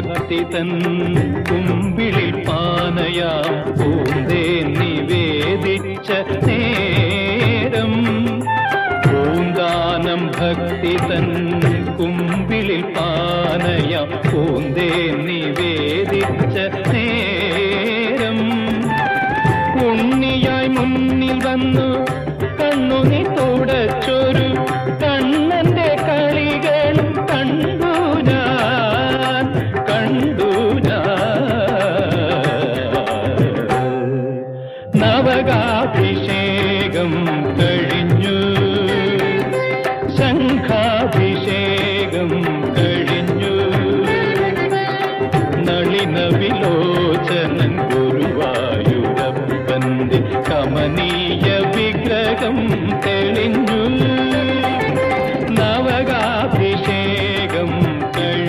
ഭക്തി തൻ കുമ്പിളിൽ പാനയാം പൂന്തേ നിവേദിച്ച നേരം പൂന്താനം ഭക്തി തൻ കുമ്പിളിൽ പാനയാം പൂന്തേ